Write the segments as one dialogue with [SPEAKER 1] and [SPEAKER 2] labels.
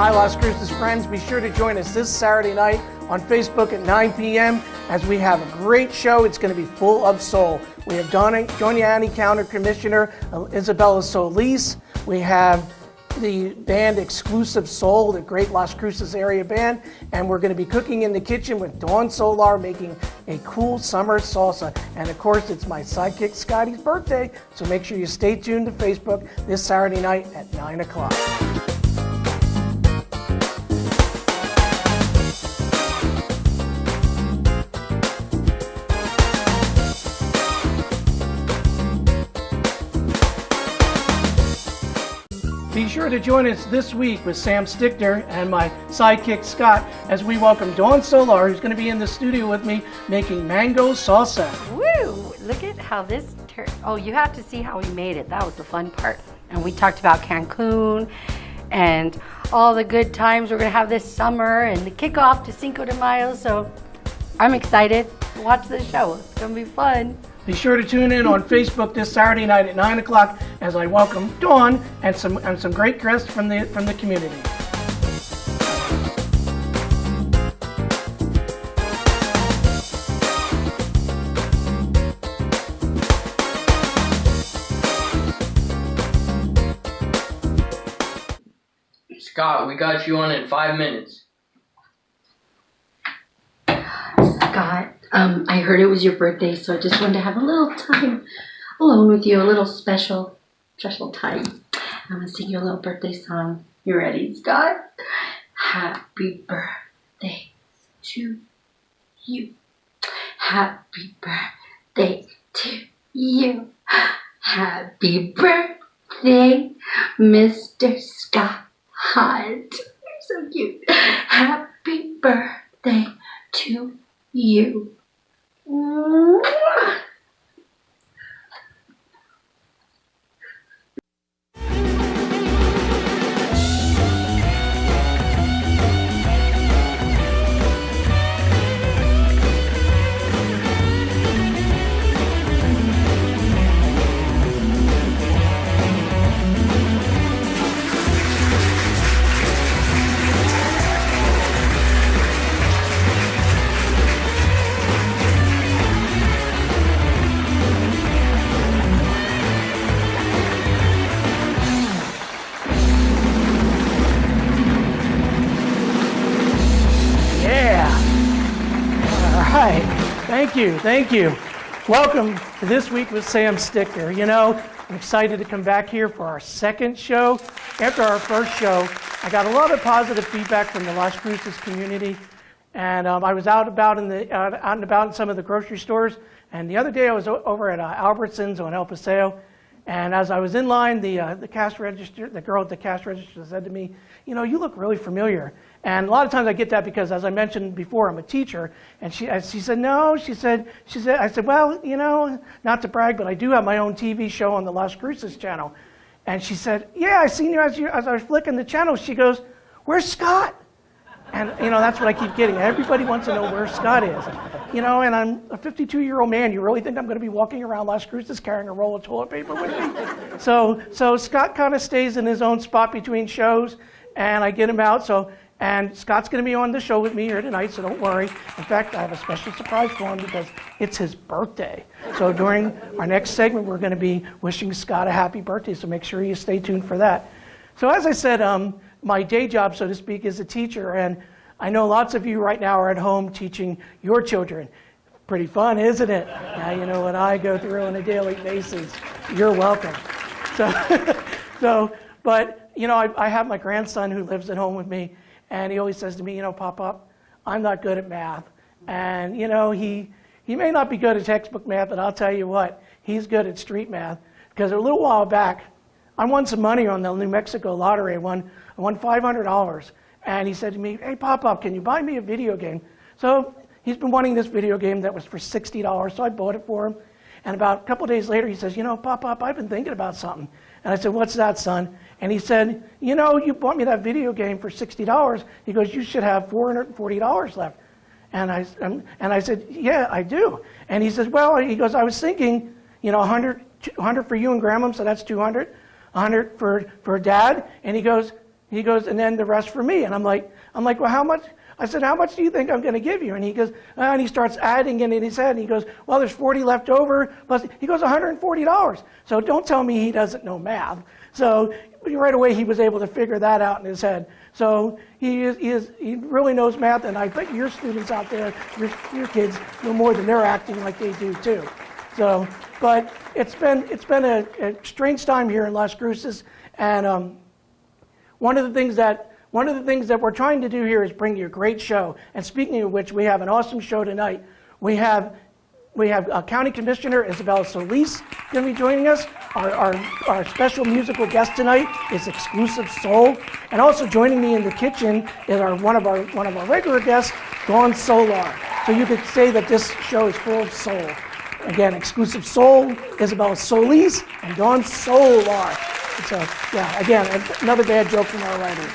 [SPEAKER 1] Hi, Las Cruces friends. Be sure to join us this Saturday night on Facebook at 9 p.m. as we have a great show. It's going to be full of soul. We have Doniani County Commissioner Isabella Solis. We have the band Exclusive Soul, the great Las Cruces area band, and we're going to be cooking in the kitchen with Dawn Solar, making a cool summer salsa. And of course, it's my sidekick Scotty's birthday, so make sure you stay tuned to Facebook this Saturday night at 9 o'clock. Be sure to join us this week with Sam Stichter and my sidekick Scott as we welcome Dawn Solar, who's going to be in the studio with me making mango salsa.
[SPEAKER 2] Woo! Look at how this turned. Oh, you have to see how we made it. That was the fun part. And we talked about Cancun and all the good times we're going to have this summer and the kickoff to Cinco de Mayo. So I'm excited to watch this show. It's going to be fun.
[SPEAKER 1] Be sure to tune in on Facebook this Saturday night at 9 o'clock as I welcome Dawn and some great guests from the community.
[SPEAKER 3] Scott, we got you on in 5 minutes.
[SPEAKER 2] Scott, I heard it was your birthday, so I just wanted to have a little time alone with you, a little special time. I'm going to sing you a little birthday song. You ready, Scott? Happy birthday to you. Happy birthday to you. Happy birthday, Mr. Scott. You're so cute. Happy birthday to you.
[SPEAKER 1] Thank you. Welcome to This Week with Sam Stichter. You know, I'm excited to come back here for our second show. After our first show, I got a lot of positive feedback from the Las Cruces community, and I was out and about in some of the grocery stores. And the other day, I was over at Albertsons on El Paseo, and as I was in line, the cash register, the girl at the cash register said to me, "You know, you look really familiar." And a lot of times I get that because, as I mentioned before, I'm a teacher. And she said, no, she said, I said, well, you know, not to brag, but I do have my own TV show on the Las Cruces channel. And she said, yeah, I seen you as I was flicking the channel. She goes, where's Scott? And, you know, that's what I keep getting. Everybody wants to know where Scott is. You know, and I'm a 52-year-old man. You really think I'm going to be walking around Las Cruces carrying a roll of toilet paper with me? So Scott kind of stays in his own spot between shows, and I get him out. And Scott's going to be on the show with me here tonight, so don't worry. In fact, I have a special surprise for him because it's his birthday. So during our next segment, we're going to be wishing Scott a happy birthday, so make sure you stay tuned for that. So as I said, my day job, so to speak, is a teacher, and I know lots of you right now are at home teaching your children. Pretty fun, isn't it? Now you know what I go through on a daily basis. You're welcome. But, you know, I have my grandson who lives at home with me, and he always says to me, you know, Pop, I'm not good at math. And, you know, he may not be good at textbook math, but I'll tell you what, he's good at street math. Because a little while back, I won some money on the New Mexico lottery. I won $500. And he said to me, hey, Pop, can you buy me a video game? So he's been wanting this video game that was for $60, so I bought it for him. And about a couple days later, he says, you know, Pop, I've been thinking about something. And I said, what's that, son? And he said, you know, you bought me that video game for $60. He goes, you should have $440 left. And I said, yeah, I do. And he says, well, he goes, I was thinking, you know, 100 for you and Grandma, so that's 200. 100 for Dad. And he goes, he goes, and then the rest for me. And I'm like, well, how much? I said, how much do you think I'm going to give you? And he goes, and he starts adding it in his head. And he goes, well, there's 40 left over. Plus, he goes, $140. So don't tell me he doesn't know math. So right away, he was able to figure that out in his head. So he really knows math, and I bet your students out there, your kids, know more than they're acting like they do too. So, but it's been a strange time here in Las Cruces, and one of the things that we're trying to do here is bring you a great show. And speaking of which, we have an awesome show tonight. We have County Commissioner Isabella Solis going to be joining us. Our special musical guest tonight is Cruces Soul, and also joining me in the kitchen is one of our regular guests, Solar. So you could say that this show is full of soul. Again, Cruces Soul, Isabella Solis, and Solar. So yeah, again, another bad joke from our writers.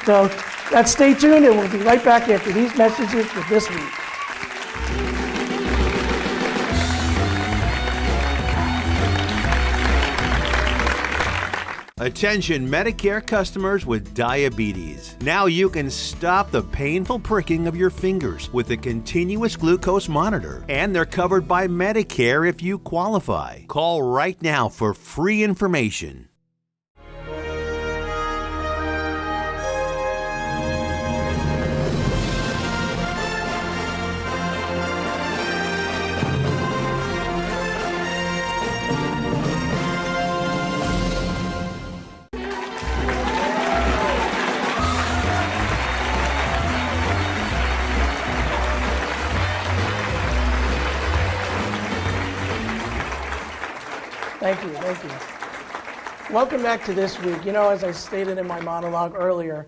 [SPEAKER 1] So let's stay tuned, and we'll be right back after these messages for this week.
[SPEAKER 4] Attention Medicare customers with diabetes. Now you can stop the painful pricking of your fingers with a continuous glucose monitor. And they're covered by Medicare if you qualify. Call right now for free information.
[SPEAKER 1] Thank you. Welcome back to this week. You know, as I stated in my monologue earlier,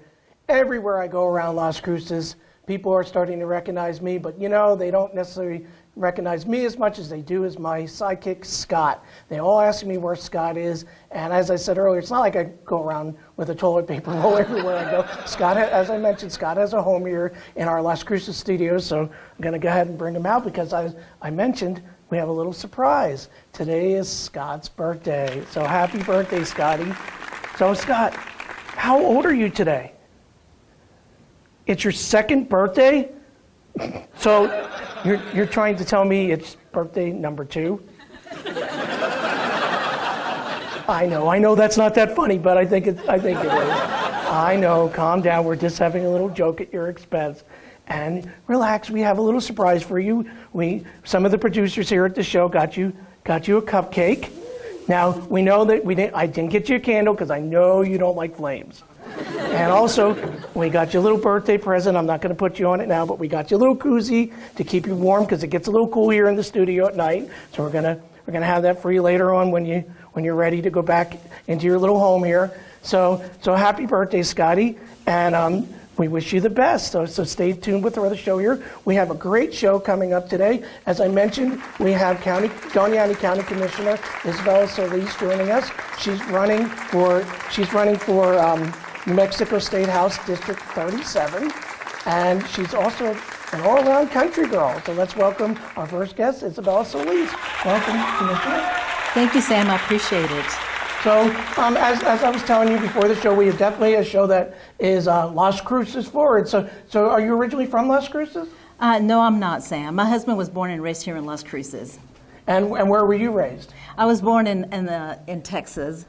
[SPEAKER 1] everywhere I go around Las Cruces, people are starting to recognize me, but you know, they don't necessarily recognize me as much as they do as my sidekick, Scott. They all ask me where Scott is, and as I said earlier, it's not like I go around with a toilet paper roll everywhere I go. Scott, as I mentioned, Scott has a home here in our Las Cruces studios, so I'm going to go ahead and bring him out because I mentioned we have a little surprise. Today is Scott's birthday, so happy birthday, Scotty. So Scott, how old are you today? It's your second birthday? So you're trying to tell me it's birthday number 2? I know that's not that funny, but I think it is. I know, calm down. We're just having a little joke at your expense. And relax, we have a little surprise for you. Some of the producers here at the show got you a cupcake. Now, we know that I didn't get you a candle because I know you don't like flames. And also, we got you a little birthday present. I'm not going to put you on it now, but we got you a little koozie to keep you warm because it gets a little cool here in the studio at night. So we're gonna have that for you later on when you're ready to go back into your little home here. So happy birthday, Scotty, and we wish you the best. So stay tuned with the other show here. We have a great show coming up today. As I mentioned, we have Doña County Commissioner Isabella Solis joining us. She's running for New Mexico State House District 37, and she's also an all-around country girl. So let's welcome our first guest, Isabella Solis. Welcome, Commissioner.
[SPEAKER 5] Thank you, Sam. I appreciate it.
[SPEAKER 1] So as I was telling you before the show, we have definitely a show that is Las Cruces forward. So are you originally from Las Cruces?
[SPEAKER 5] No, I'm not, Sam. My husband was born and raised here in Las Cruces.
[SPEAKER 1] And where were you raised?
[SPEAKER 5] I was born in Texas.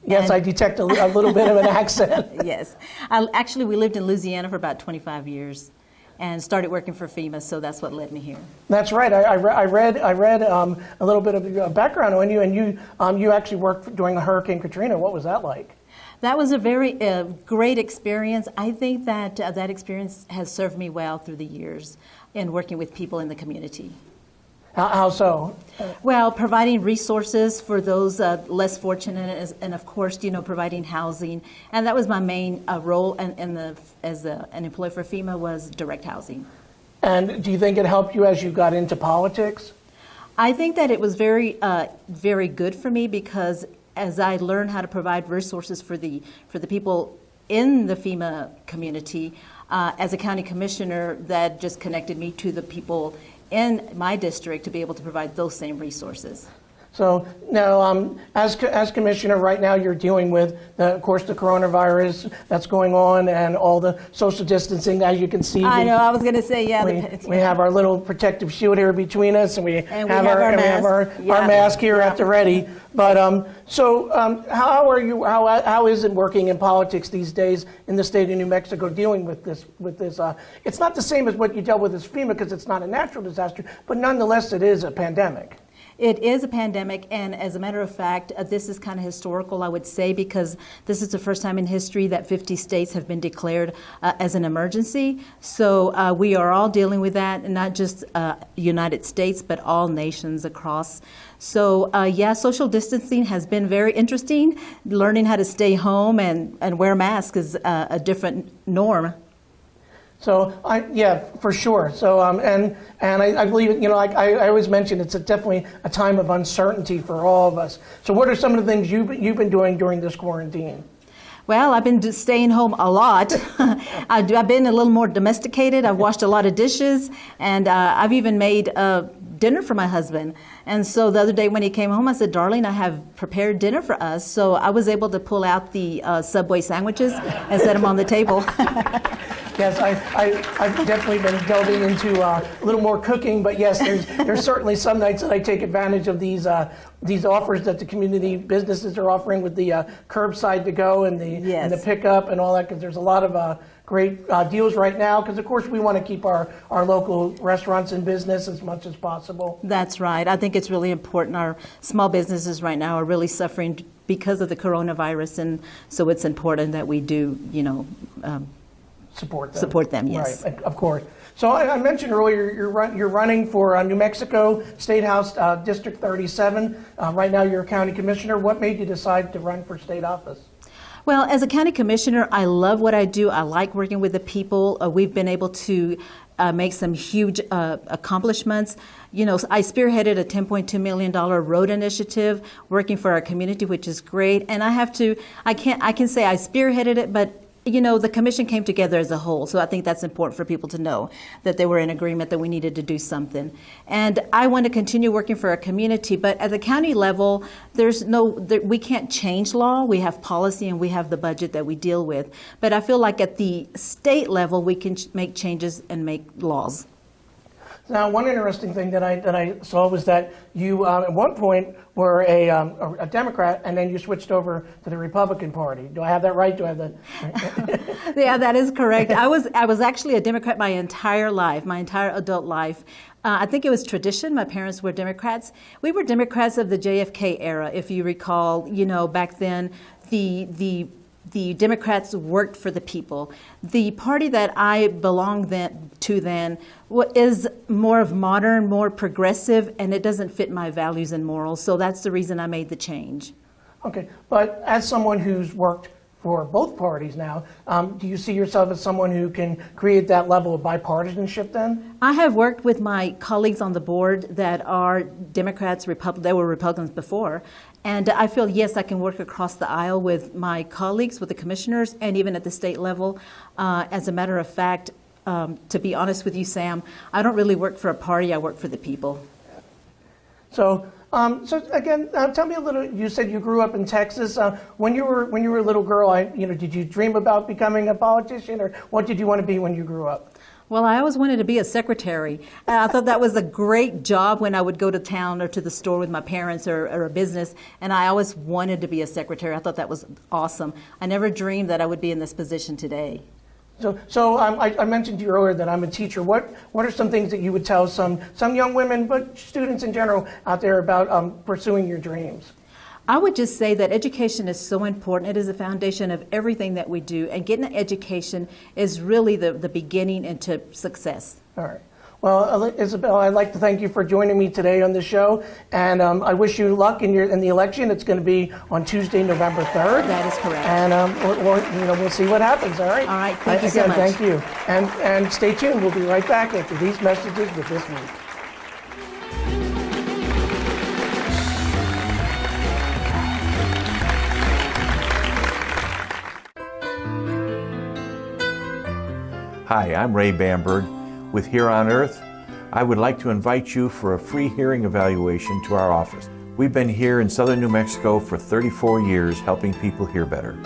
[SPEAKER 1] Yes, I detect a little bit of an accent.
[SPEAKER 5] Yes. We lived in Louisiana for about 25 years and started working for FEMA, so that's what led me here.
[SPEAKER 1] That's right. I read a little bit of your background on you, and you actually worked during Hurricane Katrina. What was that like?
[SPEAKER 5] That was a very great experience. I think that that experience has served me well through the years in working with people in the community.
[SPEAKER 1] How so?
[SPEAKER 5] Well, providing resources for those less fortunate, and of course, providing housing. And that was my main role as an employee for FEMA was direct housing.
[SPEAKER 1] And do you think it helped you as you got into politics?
[SPEAKER 5] I think that it was very, very good for me because as I learned how to provide resources for the people in the FEMA community, as a county commissioner, that just connected me to the people in my district to be able to provide those same resources.
[SPEAKER 1] So now, as commissioner, right now you're dealing with, of course, the coronavirus that's going on and all the social distancing. As you can see,
[SPEAKER 5] I know. I was going to say, yeah.
[SPEAKER 1] we have our little protective shield here between us, and we have our
[SPEAKER 5] Yeah.
[SPEAKER 1] mask here at the ready. But how are you? How is it working in politics these days in the state of New Mexico dealing with this? It's not the same as what you dealt with as FEMA because it's not a natural disaster, but nonetheless, it is a pandemic.
[SPEAKER 5] It is a pandemic, and as a matter of fact, this is kind of historical, I would say, because this is the first time in history that 50 states have been declared as an emergency. So we are all dealing with that, and not just United States, but all nations across. So yeah, social distancing has been very interesting. Learning how to stay home and wear masks is a different norm.
[SPEAKER 1] So yeah, for sure. So and I believe, I always mention it's definitely a time of uncertainty for all of us. So what are some of the things you've been doing during this quarantine?
[SPEAKER 5] Well, I've been staying home a lot. I've been a little more domesticated. I've washed a lot of dishes, and I've even made dinner for my husband. And so the other day when he came home, I said, "Darling, I have prepared dinner for us." So I was able to pull out the Subway sandwiches and set them on the table.
[SPEAKER 1] Yes, I've definitely been delving into a little more cooking, but yes, there's certainly some nights that I take advantage of these offers that the community businesses are offering with the curbside to go and the pickup and all that, because there's a lot of great deals right now, because of course we want to keep our local restaurants in business as much as possible.
[SPEAKER 5] That's right. I think it's really important. Our small businesses right now are really suffering because of the coronavirus, and so it's important that we do,
[SPEAKER 1] support them,
[SPEAKER 5] yes.
[SPEAKER 1] Right, of course. So I mentioned earlier you're running for New Mexico State House District 37. Right now you're a county commissioner. What made you decide to run for state office?
[SPEAKER 5] Well, as a county commissioner, I love what I do. I like working with the people. We've been able to make some huge accomplishments. I spearheaded a $10.2 million road initiative working for our community, which is great. And I can say I spearheaded it, but the commission came together as a whole, so I think that's important for people to know that they were in agreement that we needed to do something. And I want to continue working for our community, but at the county level, we can't change law. We have policy and we have the budget that we deal with. But I feel like at the state level, we can make changes and make laws.
[SPEAKER 1] Now, one interesting thing that I saw was that you, at one point, were a Democrat, and then you switched over to the Republican Party. Do I have that right? Do I have that?
[SPEAKER 5] Yeah, that is correct. I was actually a Democrat my entire life, my entire adult life. I think it was tradition. My parents were Democrats. We were Democrats of the JFK era, if you recall. Back then, the Democrats worked for the people. The party that I belonged to then is more of modern, more progressive, and it doesn't fit my values and morals. So that's the reason I made the change.
[SPEAKER 1] Okay, but as someone who's worked for both parties now, do you see yourself as someone who can create that level of bipartisanship then?
[SPEAKER 5] I have worked with my colleagues on the board that are Democrats, they were Republicans before, and I feel, yes, I can work across the aisle with my colleagues, with the commissioners, and even at the state level. As a matter of fact, to be honest with you, Sam, I don't really work for a party, I work for the people.
[SPEAKER 1] So again, tell me a little. You said you grew up in Texas. When you were a little girl, did you dream about becoming a politician, or what did you want to be when you grew up?
[SPEAKER 5] Well, I always wanted to be a secretary. I thought that was a great job when I would go to town or to the store with my parents or a business, and I always wanted to be a secretary. I thought that was awesome. I never dreamed that I would be in this position today.
[SPEAKER 1] So I mentioned to you earlier that I'm a teacher. What are some things that you would tell some young women, but students in general out there about pursuing your dreams?
[SPEAKER 5] I would just say that education is so important. It is the foundation of everything that we do, and getting an education is really the beginning into success.
[SPEAKER 1] All right. Well, Isabella, I'd like to thank you for joining me today on the show, and I wish you luck in the election. It's going to be on Tuesday, November 3rd.
[SPEAKER 5] That is correct.
[SPEAKER 1] And we'll see what happens. All right.
[SPEAKER 5] All right. Thank you so much.
[SPEAKER 1] Thank you. And stay tuned. We'll be right back after these messages with This Week.
[SPEAKER 6] Hi, I'm Ray Bamberg with Here on Earth. I would like to invite you for a free hearing evaluation to our office. We've been here in southern New Mexico for 34 years helping people hear better.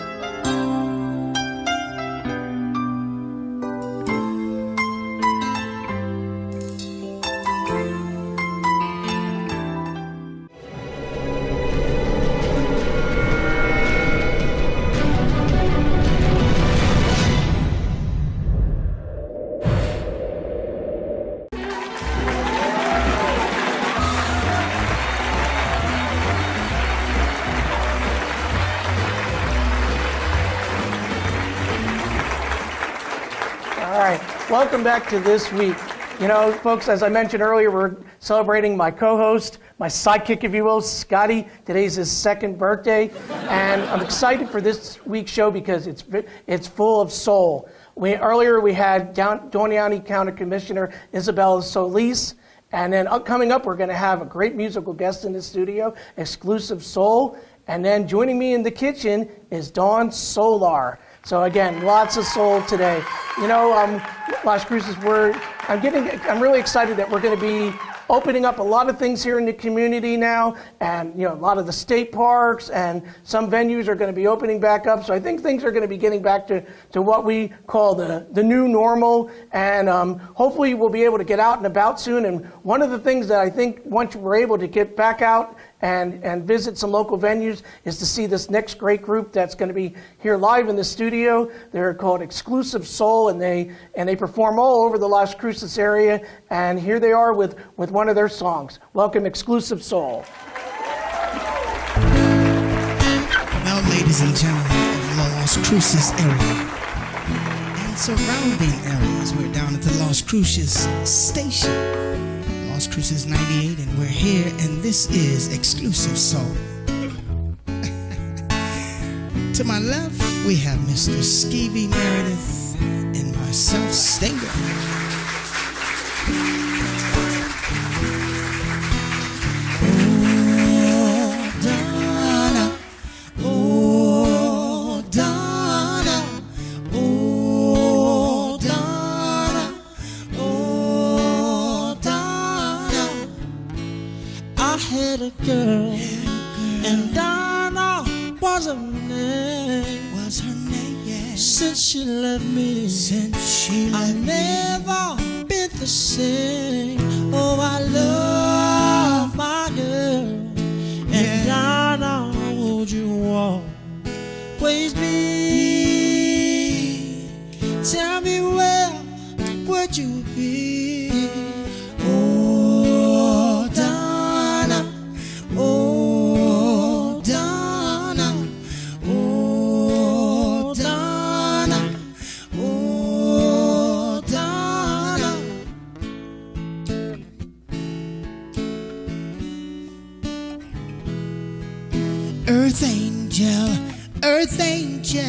[SPEAKER 1] All right, welcome back to This Week. You know, folks, as I mentioned earlier, we're celebrating my co-host, my sidekick, if you will, Scotty. Today's his second birthday, and I'm excited for this week's show because it's full of soul. Earlier we had Doña County Commissioner Isabella Solis, and then coming up we're going to have a great musical guest in the studio, Exclusive Soul, and then joining me in the kitchen is Dawn Soular. So again, lots of soul today. You know, Las Cruces, I'm really excited that we're going to be opening up a lot of things here in the community now, and you know, a lot of the state parks and some venues are going to be opening back up. So I think things are going to be getting back to what we call the new normal, and hopefully we'll be able to get out and about soon. And one of the things that I think once we're able to get back out and visit some local venues is to see this next great group that's going to be here live in the studio. They're called Exclusive Soul, and they perform all over the Las Cruces area. And here they are with one of their songs. Welcome, Exclusive Soul.
[SPEAKER 7] Well, ladies and gentlemen of the Las Cruces area and surrounding areas, we're down at the Las Cruces station. Las Cruces 98, and we're here, and this is Exclusive Soul. To my left, we have Mr. Skeevy Meredith and myself, Stichter. Oh, Donna, oh, Donna, oh, Donna, oh, Donna. I had a girl, and Donna was her name. Was her name? Yeah. Since she left me, I've never been the same. Oh, I love my girl, and Donna, would you always be? Tell me, where would you be? Oh, Donna, oh, Donna, oh, Donna, oh, Donna. Earth angel,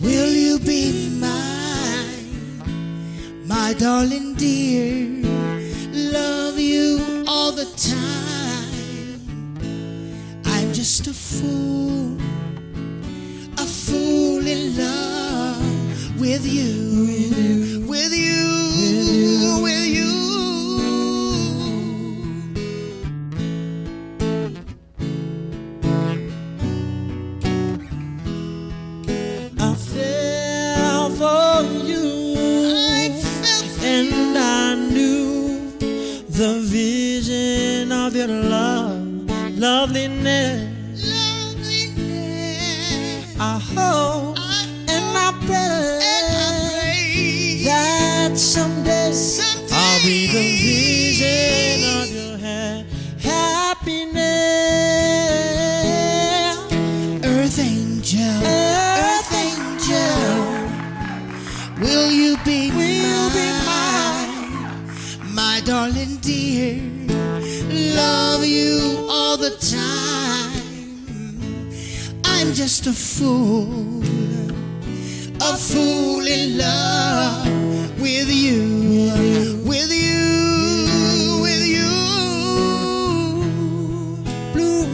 [SPEAKER 7] will you be mine? My darling dear, love you all the time. I'm just a fool in love with you, with you, with you. I fell for you, and I knew the vision of your loveliness. I hope and I pray that someday I'll be the vision of your happiness. Earth angel, will you be mine? My darling dear, love you all the time. I'm just a fool in love with you, with you, with you. Blue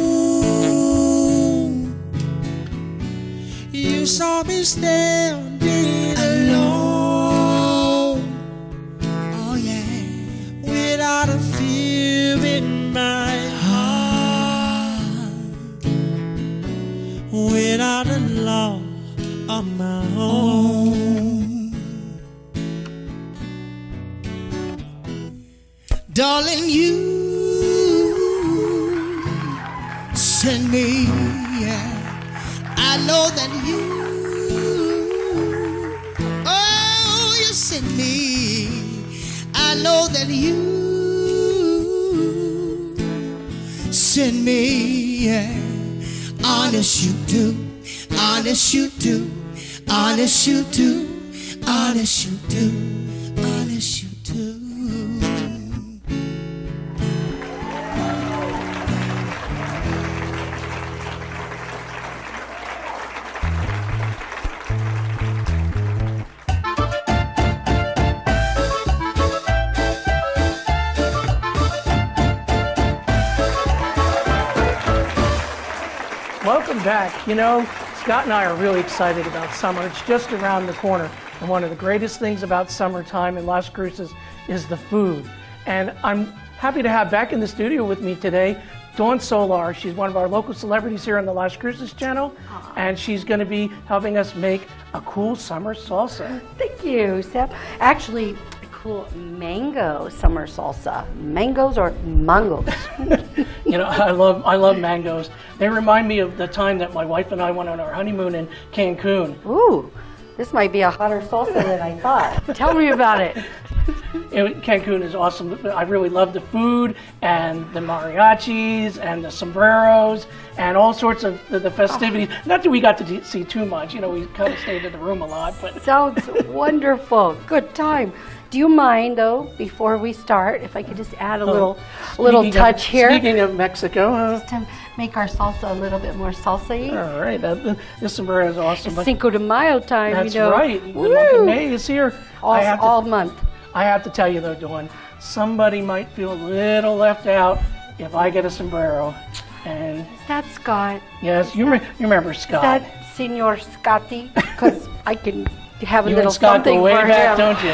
[SPEAKER 7] moon, you saw me standing alone, oh yeah, without a fear in my home. Darling, you send me, I know that you, oh, you send me, I know that you send me, honest you do, honest you do, honest you do, honest you do, honest you do.
[SPEAKER 1] Welcome back. You know, Scott and I are really excited about summer. It's just around the corner. And one of the greatest things about summertime in Las Cruces is the food. And I'm happy to have back in the studio with me today Dawn Solar. She's one of our local celebrities here on the Las Cruces channel. And she's going to be helping us make a cool summer salsa.
[SPEAKER 8] Thank you, Seth. Actually, a cool mango summer salsa. Mangoes or mangos?
[SPEAKER 1] You know, I love mangoes. They remind me of the time that my wife and I went on our honeymoon in Cancun.
[SPEAKER 8] Ooh, this might be a hotter salsa than I thought. Tell me about it.
[SPEAKER 1] Cancun is awesome. I really love the food and the mariachis and the sombreros and all sorts of the festivities. Not that we got to see too much. You know, we kind of stayed in the room a lot. But
[SPEAKER 8] Sounds wonderful. Good time. Do you mind, though, before we start, if I could just add a little touch here?
[SPEAKER 1] Speaking of Mexico,
[SPEAKER 8] Just to make our salsa a little bit more salsa-y.
[SPEAKER 1] all right, this sombrero is awesome. But
[SPEAKER 8] Cinco de Mayo time,
[SPEAKER 1] that's
[SPEAKER 8] you know.
[SPEAKER 1] right. The month
[SPEAKER 8] Woo!
[SPEAKER 1] of May is here.
[SPEAKER 8] All month.
[SPEAKER 1] I have to tell you though, Dawn, somebody might feel a little left out if I get a sombrero. And
[SPEAKER 8] Is that Scott?
[SPEAKER 1] yes, you remember Scott.
[SPEAKER 8] That Senor Scotty? Because I can have a
[SPEAKER 1] You
[SPEAKER 8] little
[SPEAKER 1] and Scott
[SPEAKER 8] something
[SPEAKER 1] go way
[SPEAKER 8] for
[SPEAKER 1] back,
[SPEAKER 8] him.
[SPEAKER 1] don't you?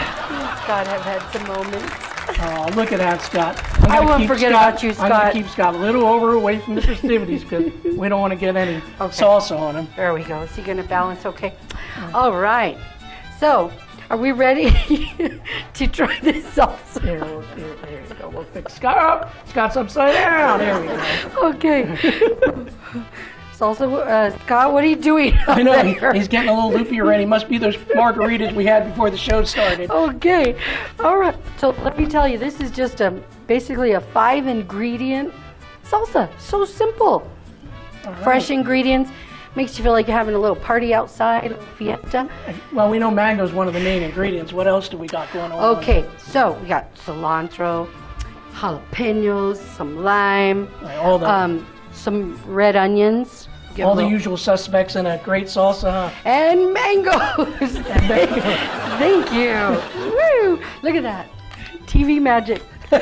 [SPEAKER 8] Scott have had some moments.
[SPEAKER 1] Oh, look at that, Scott.
[SPEAKER 8] I won't forget about you,
[SPEAKER 1] I'm going
[SPEAKER 8] Scott.
[SPEAKER 1] to keep Scott a little away from the festivities because we don't want to get any salsa on him.
[SPEAKER 8] There we go. Is he going to balance okay? All right. So, are we ready to try this salsa?
[SPEAKER 1] There you go. We'll fix Scott up. Scott's upside down. There we go.
[SPEAKER 8] Okay. Salsa, Scott, what are you doing?
[SPEAKER 1] I know,
[SPEAKER 8] there?
[SPEAKER 1] he's getting a little loopy already. Must be those margaritas we had before the show started.
[SPEAKER 8] Okay. All right. So let me tell you, this is just basically a 5-ingredient salsa. So simple. Fresh ingredients. Makes you feel like you're having a little party outside, a little fiesta.
[SPEAKER 1] Well, we know mango's one of the main ingredients. What else do we got going on?
[SPEAKER 8] Okay, so we got cilantro, jalapenos, some lime,
[SPEAKER 1] All the
[SPEAKER 8] some red onions. Give a
[SPEAKER 1] all the
[SPEAKER 8] little-
[SPEAKER 1] usual suspects in a great salsa, huh?
[SPEAKER 8] And mangoes. Thank you. Woo! Look at that. TV magic. We're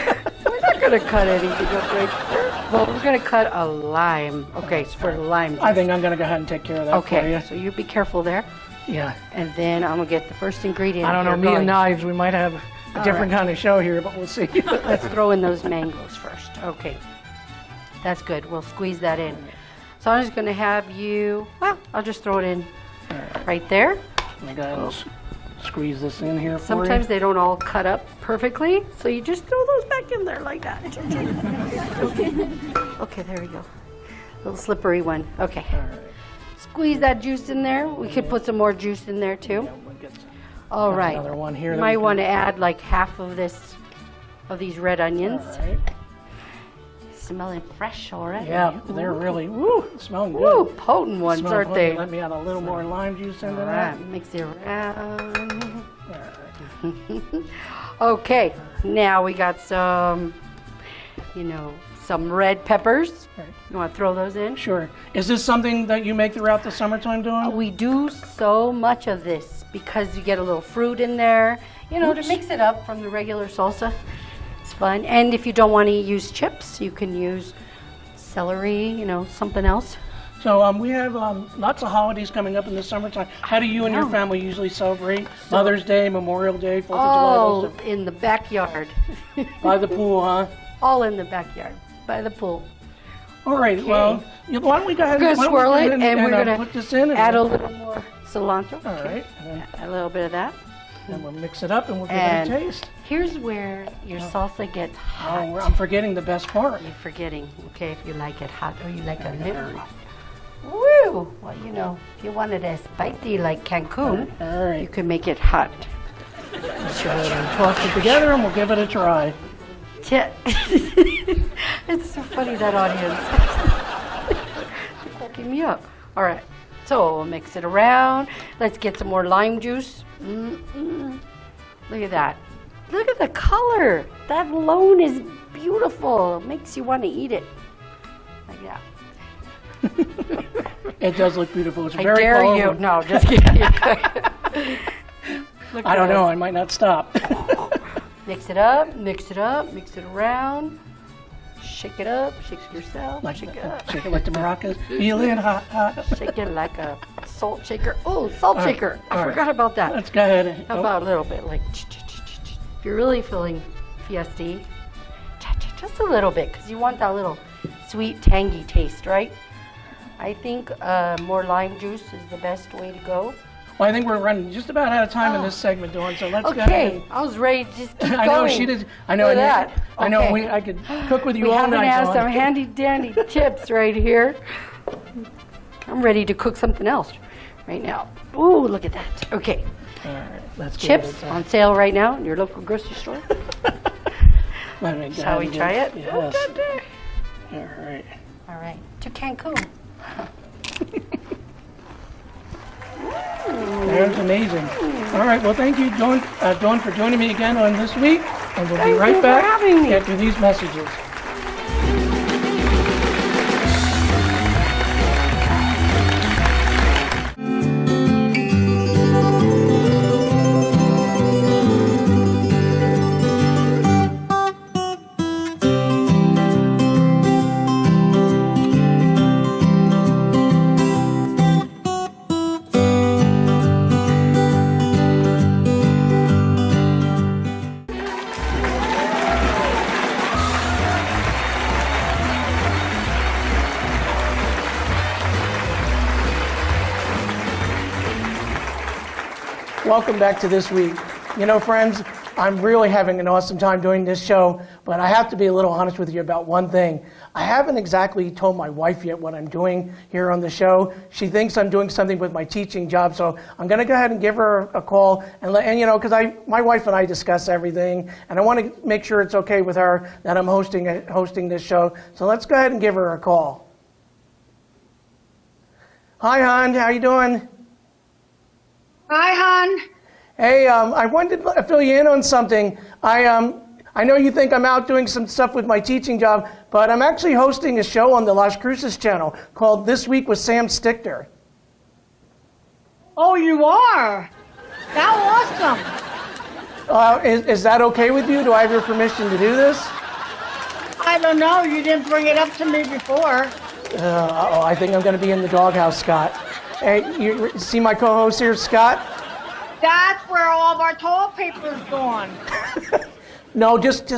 [SPEAKER 8] not going to cut anything up right there. Well, we're going to cut a lime. Okay, so for the lime.
[SPEAKER 1] I think I'm going to go ahead and take care of that for
[SPEAKER 8] Okay,
[SPEAKER 1] you.
[SPEAKER 8] so you be careful there.
[SPEAKER 1] Yeah.
[SPEAKER 8] And then I'm going to get the first ingredient.
[SPEAKER 1] I don't know,
[SPEAKER 8] here
[SPEAKER 1] me
[SPEAKER 8] going.
[SPEAKER 1] and knives, we might have a different kind of show here, but we'll see.
[SPEAKER 8] Let's throw in those mangoes first. Okay. That's good. We'll squeeze that in. So I'm just going to have you, well, I'll just throw it in right there.
[SPEAKER 1] I gotta squeeze this in here for
[SPEAKER 8] Sometimes
[SPEAKER 1] you.
[SPEAKER 8] they don't all cut up perfectly, so you just throw those back in there like that. Okay, there we go. Little slippery one. Okay. Squeeze that juice in there. We could put some more juice in there too. All
[SPEAKER 1] There's
[SPEAKER 8] right.
[SPEAKER 1] another one here
[SPEAKER 8] You
[SPEAKER 1] that
[SPEAKER 8] might
[SPEAKER 1] we
[SPEAKER 8] want
[SPEAKER 1] can-
[SPEAKER 8] to add like half of these red onions.
[SPEAKER 1] All right.
[SPEAKER 8] Smelling fresh already.
[SPEAKER 1] Yeah, they're really, smelling good.
[SPEAKER 8] Woo, potent ones,
[SPEAKER 1] Smell
[SPEAKER 8] aren't
[SPEAKER 1] potent.
[SPEAKER 8] they?
[SPEAKER 1] Let me add a little more lime juice into
[SPEAKER 8] All
[SPEAKER 1] that.
[SPEAKER 8] right, mix it around. Okay, now we got some, some red peppers. You want to throw those in?
[SPEAKER 1] Sure. Is this something that you make throughout the summertime, Dawn?
[SPEAKER 8] We do so much of this because you get a little fruit in there, to mix it up from the regular salsa. It's fun. And if you don't want to use chips, you can use celery, something else.
[SPEAKER 1] So we have lots of holidays coming up in the summertime. How do you and your family usually celebrate Mother's Day, Memorial Day, 4th of July?
[SPEAKER 8] Oh,
[SPEAKER 1] those stuff?
[SPEAKER 8] in the backyard.
[SPEAKER 1] By the pool, huh?
[SPEAKER 8] All in the backyard, by the pool.
[SPEAKER 1] All right, well, why don't we go ahead
[SPEAKER 8] We're
[SPEAKER 1] and
[SPEAKER 8] gonna swirl it,
[SPEAKER 1] and
[SPEAKER 8] and we're gonna
[SPEAKER 1] put this in?
[SPEAKER 8] add a little more cilantro.
[SPEAKER 1] All
[SPEAKER 8] Okay.
[SPEAKER 1] right. And
[SPEAKER 8] A little bit of that.
[SPEAKER 1] then we'll mix it up and we'll give
[SPEAKER 8] And
[SPEAKER 1] it a taste.
[SPEAKER 8] here's where your salsa gets hot.
[SPEAKER 1] Oh, I'm forgetting the best part.
[SPEAKER 8] You're forgetting, okay, if you like it hot or you like a little hot. Woo! Well, you know, if you wanted it spicy like Cancun,
[SPEAKER 1] All right.
[SPEAKER 8] you can make it hot.
[SPEAKER 1] Toss it together and we'll give it a try.
[SPEAKER 8] Yeah. It's so funny, that audience. They're cracking me up. All right, so we'll mix it around. Let's get some more lime juice. Look at that. Look at the color. That alone is beautiful. It makes you want to eat it. Like that.
[SPEAKER 1] It does look beautiful. It's
[SPEAKER 8] I
[SPEAKER 1] very
[SPEAKER 8] dare
[SPEAKER 1] colorful.
[SPEAKER 8] you. No, just kidding. Look
[SPEAKER 1] I don't
[SPEAKER 8] at
[SPEAKER 1] know.
[SPEAKER 8] us.
[SPEAKER 1] I might not stop.
[SPEAKER 8] Mix it up, mix it up, mix it around. Shake it up, shake it yourself. Shake it up.
[SPEAKER 1] Shake it like the maracas. Feeling hot, hot.
[SPEAKER 8] Shake it like a salt shaker. Oh, salt shaker. I
[SPEAKER 1] all right.
[SPEAKER 8] forgot about that.
[SPEAKER 1] Let's go ahead.
[SPEAKER 8] How about a little bit like, if you're really feeling fiesty, just a little bit, because you want that little sweet, tangy taste, right? I think more lime juice is the best way to go.
[SPEAKER 1] Well, I think we're running just about out of time in this segment, Dawn. So let's go ahead.
[SPEAKER 8] Okay, I was ready to just keep
[SPEAKER 1] I know
[SPEAKER 8] going.
[SPEAKER 1] she did. I know.
[SPEAKER 8] Look at that.
[SPEAKER 1] I know.
[SPEAKER 8] Okay.
[SPEAKER 1] I could cook with you
[SPEAKER 8] We
[SPEAKER 1] all
[SPEAKER 8] haven't
[SPEAKER 1] night.
[SPEAKER 8] had
[SPEAKER 1] Dawn.
[SPEAKER 8] some handy dandy chips right here. I'm ready to cook something else right now. Ooh, look at that. Okay,
[SPEAKER 1] All right, let's give
[SPEAKER 8] chips
[SPEAKER 1] it a
[SPEAKER 8] on sale right now in your local grocery store.
[SPEAKER 1] Let me go
[SPEAKER 8] Shall we
[SPEAKER 1] ahead and
[SPEAKER 8] try
[SPEAKER 1] get-
[SPEAKER 8] it?
[SPEAKER 1] Yes. All right.
[SPEAKER 8] All right, to Cancun.
[SPEAKER 1] That's amazing. All right. Well, thank you, Dawn, for joining me again on This Week. And we'll be
[SPEAKER 8] Thank
[SPEAKER 1] right
[SPEAKER 8] you for
[SPEAKER 1] back
[SPEAKER 8] having me.
[SPEAKER 1] after these messages. Welcome back to This Week. You know, friends, I'm really having an awesome time doing this show, but I have to be a little honest with you about one thing. I haven't exactly told my wife yet what I'm doing here on the show. She thinks I'm doing something with my teaching job, so I'm going to go ahead and give her a call and you know, because my wife and I discuss everything, and I want to make sure it's okay with her that I'm hosting this show. So let's go ahead and give her a call. Hi, hon. How you doing?
[SPEAKER 9] Hi, hon.
[SPEAKER 1] Hey, I wanted to fill you in on something. I know you think I'm out doing some stuff with my teaching job, but I'm actually hosting a show on the Las Cruces channel called This Week with Sam Stichter.
[SPEAKER 9] Oh, you are? How awesome.
[SPEAKER 1] Is that okay with you? Do I have your permission to do this?
[SPEAKER 9] I don't know. You didn't bring it up to me before.
[SPEAKER 1] I think I'm going to be in the doghouse, Scott. Hey, you see my co-host here, Scott?
[SPEAKER 9] That's where all of our toilet paper's gone.
[SPEAKER 1] No, just,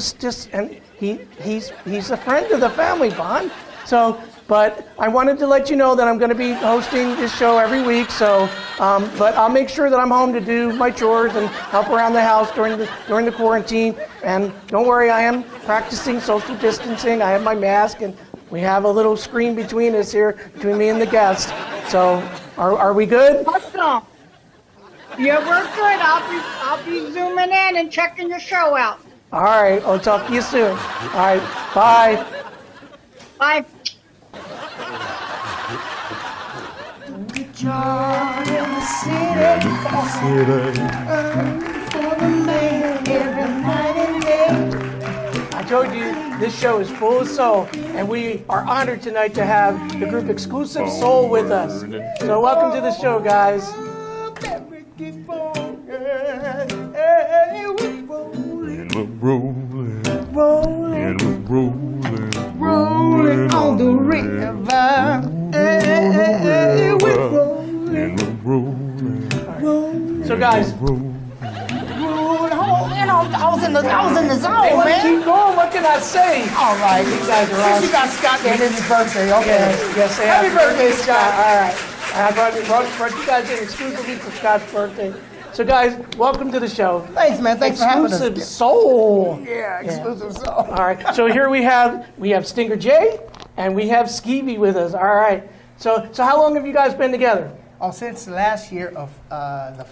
[SPEAKER 1] and he's a friend of the family, Bon. So, but I wanted to let you know that I'm going to be hosting this show every week. So, but I'll make sure that I'm home to do my chores and help around the house during the quarantine. And don't worry, I am practicing social distancing. I have my mask, and we have a little screen between us here, between me and the guest. So, are we good?
[SPEAKER 9] Awesome. Yeah, we're good. I'll be zooming in and checking your show out.
[SPEAKER 1] All right, I'll talk to you soon. All right, bye.
[SPEAKER 9] Bye.
[SPEAKER 1] I told you this show is full of soul, and we are honored tonight to have the group Exclusive Soul with us. So welcome to the show, guys.
[SPEAKER 7] Rolling on the river.
[SPEAKER 1] So guys,
[SPEAKER 7] I was in the zone,
[SPEAKER 1] hey, let's
[SPEAKER 7] man.
[SPEAKER 1] keep going. What can I say?
[SPEAKER 7] All right,
[SPEAKER 1] You guys are
[SPEAKER 7] since
[SPEAKER 1] awesome.
[SPEAKER 7] you got Scott there, it's his birthday. Okay.
[SPEAKER 1] Yes,
[SPEAKER 7] Happy birthday, Scott.
[SPEAKER 1] All right. I brought you guys in exclusively for Scott's birthday. So guys, welcome to the show.
[SPEAKER 9] Thanks, man. Thanks for having us.
[SPEAKER 1] Exclusive Soul.
[SPEAKER 9] Yeah, exclusive soul.
[SPEAKER 1] All right. So here we have Stinger J and we have Skeevy with us. All right. So how long have you guys been together?
[SPEAKER 9] Oh, since last year of the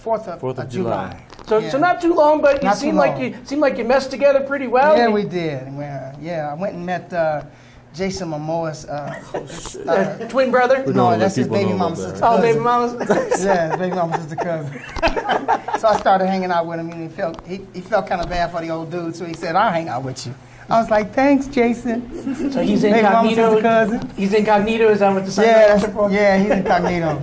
[SPEAKER 9] 4th of July.
[SPEAKER 1] So not too long, but you
[SPEAKER 9] Not too
[SPEAKER 1] seem
[SPEAKER 9] long.
[SPEAKER 1] like you meshed together pretty well.
[SPEAKER 9] Yeah, we did. I went and met Jason Momoa's
[SPEAKER 1] twin brother.
[SPEAKER 9] no, that's his baby mama's sister.
[SPEAKER 1] Oh,
[SPEAKER 9] cousin.
[SPEAKER 1] baby mama's.
[SPEAKER 9] Yeah, his baby mama's sister cousin. So I started hanging out with him, and he felt kind of bad for the old dude, so he said, "I'll hang out with you." I was like, "Thanks, Jason."
[SPEAKER 1] So he's
[SPEAKER 9] Baby mama's
[SPEAKER 1] incognito.
[SPEAKER 9] sister cousin.
[SPEAKER 1] He's incognito. Is that what the sign
[SPEAKER 9] Yeah,
[SPEAKER 1] is for?
[SPEAKER 9] yeah, he's incognito.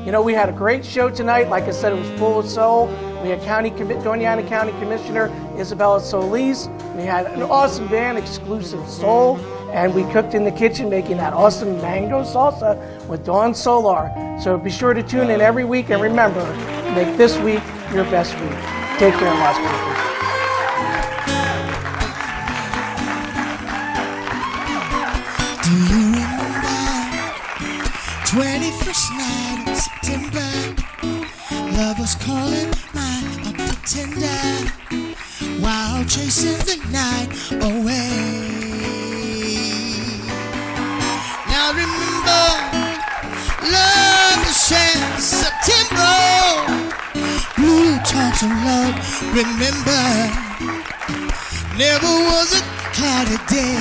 [SPEAKER 1] You know, we had a great show tonight. Like I said, it was full of soul. We had Doñana County Commissioner Isabella Solis. We had an awesome band, Exclusive Soul. And we cooked in the kitchen making that awesome mango salsa with Dawn Solar. So be sure to tune in every week. And remember, make this week your best week. Take care, Las Cruces.
[SPEAKER 7] Do you remember 21st night of September? Love was calling my pretender while chasing the night away. Now remember, love is shared September. Blue talks of love. Remember, never was a cloudy day.